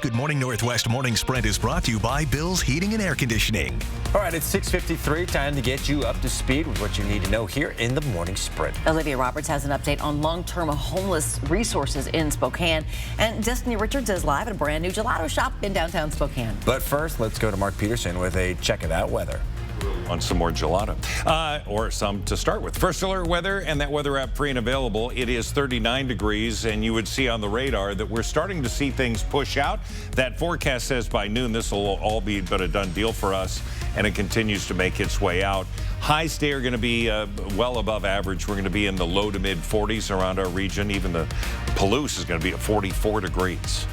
Good Morning Northwest Morning Sprint is brought to you by Bill's Heating and Air Conditioning. All right, it's 6:53. Time to get you up to speed with what you need to know here in the Morning Sprint. Olivia Roberts has an update on long-term homeless resources in Spokane. And Destiny Richards is live at a brand new gelato shop in downtown Spokane. But first, let's go to Mark Peterson with a check of that weather. On some more gelato, or some to start with. First alert weather, and that weather app free and available. It is 39 degrees, and you would see on the radar that we're starting to see things push out. That forecast says by noon this will all be but a done deal for us, and it continues to make its way out. Highs today are going to be well above average. We're going to be in the low to mid 40s around our region. Even the Palouse is going to be at 44 degrees.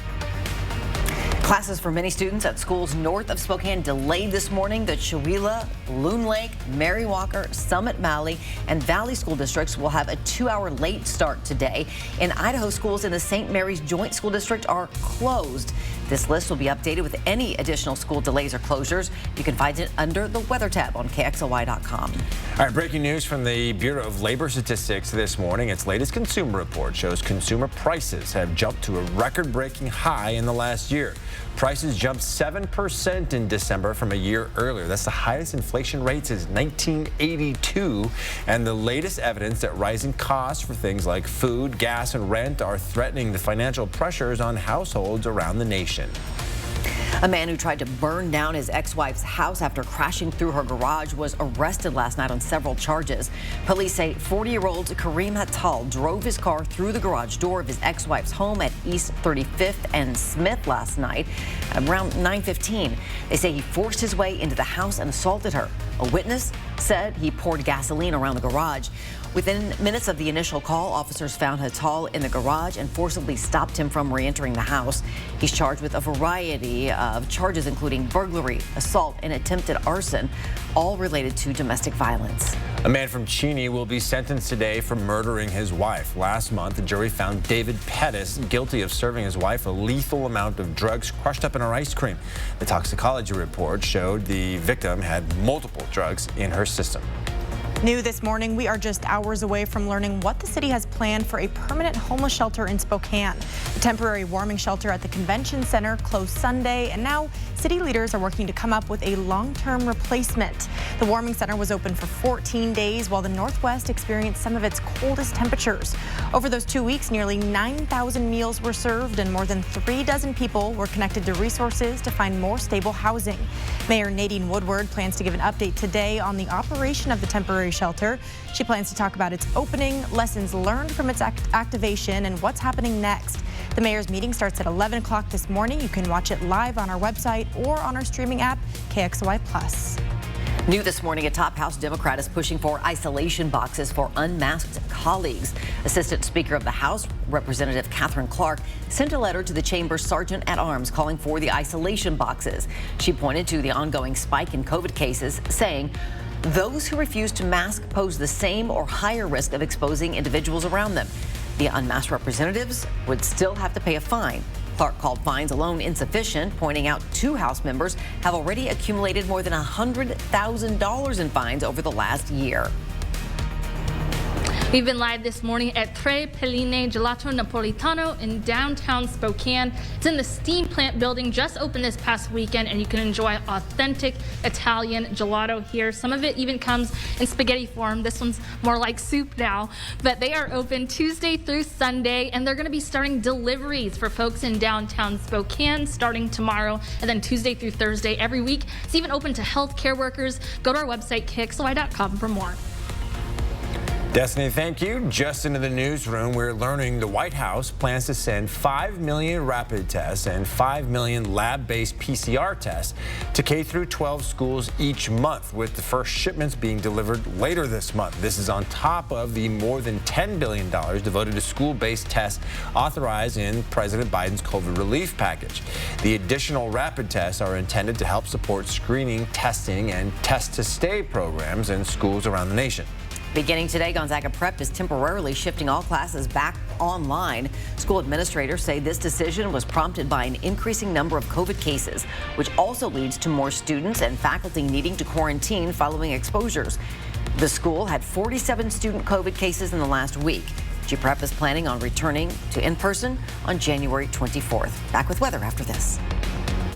Classes for many students at schools north of Spokane delayed this morning. The Chewelah, Loon Lake, Mary Walker, Summit Valley, and Valley school districts will have a 2-hour late start today. In Idaho, schools in the St. Mary's Joint School District are closed. This list will be updated with any additional school delays or closures. You can find it under the weather tab on KXLY.com. All right, breaking news from the Bureau of Labor Statistics this morning. Its latest consumer report shows consumer prices have jumped to a record-breaking high in the last year. Prices jumped 7% in December from a year earlier. That's the highest inflation rate since 1982, and the latest evidence that rising costs for things like food, gas, and rent are threatening the financial pressures on households around the nation. A man who tried to burn down his ex-wife's house after crashing through her garage was arrested last night on several charges. Police say 40-year-old Kareem Hattal drove his car through the garage door of his ex-wife's home at East 35th and Smith last night around 9:15. They say he forced his way into the house and assaulted her. A witness said he poured gasoline around the garage. Within minutes of the initial call, officers found Hattal in the garage and forcibly stopped him from re-entering the house. He's charged with a variety of charges, including burglary, assault, and attempted arson, all related to domestic violence. A man from Cheney will be sentenced today for murdering his wife. Last month, the jury found David Pettis guilty of serving his wife a lethal amount of drugs crushed up in her ice cream. The toxicology report showed the victim had multiple drugs in her system. New this morning, we are just hours away from learning what the city has planned for a permanent homeless shelter in Spokane. The temporary warming shelter at the convention center closed Sunday, and now city leaders are working to come up with a long-term replacement. The warming center was open for 14 days while the Northwest experienced some of its coldest temperatures. Over those 2 weeks, nearly 9,000 meals were served and more than 3 dozen people were connected to resources to find more stable housing. Mayor Nadine Woodward plans to give an update today on the operation of the temporary shelter. She plans to talk about its opening, lessons learned from its activation, and what's happening next. The mayor's meeting starts at 11 o'clock this morning. You can watch it live on our website or on our streaming app, KXLY+. New this morning, a top House Democrat is pushing for isolation boxes for unmasked colleagues. Assistant Speaker of the House, Representative Catherine Clark, sent a letter to the chamber's sergeant at arms calling for the isolation boxes. She pointed to the ongoing spike in COVID cases, saying, "Those who refuse to mask pose the same or higher risk of exposing individuals around them. The unmasked representatives would still have to pay a fine." Clark called fines alone insufficient, pointing out 2 House members have already accumulated more than $100,000 in fines over the last year. We've been live this morning at Trepelini Gelato Napolitano in downtown Spokane. It's in the steam plant building, just opened this past weekend, and you can enjoy authentic Italian gelato here. Some of it even comes in spaghetti form. This one's more like soup now, but they are open Tuesday through Sunday, and they're going to be starting deliveries for folks in downtown Spokane starting tomorrow, and then Tuesday through Thursday every week. It's even open to healthcare workers. Go to our website, KXLY.com, for more. Destiny, thank you. Just into the newsroom, we're learning the White House plans to send 5 million rapid tests and 5 million lab-based PCR tests to K-12 schools each month, with the first shipments being delivered later this month. This is on top of the more than $10 billion devoted to school-based tests authorized in President Biden's COVID relief package. The additional rapid tests are intended to help support screening, testing, and test-to-stay programs in schools around the nation. Beginning today, Gonzaga Prep is temporarily shifting all classes back online. School administrators say this decision was prompted by an increasing number of COVID cases, which also leads to more students and faculty needing to quarantine following exposures. The school had 47 student COVID cases in the last week. Prep is planning on returning to in-person on January 24th. Back with weather after this.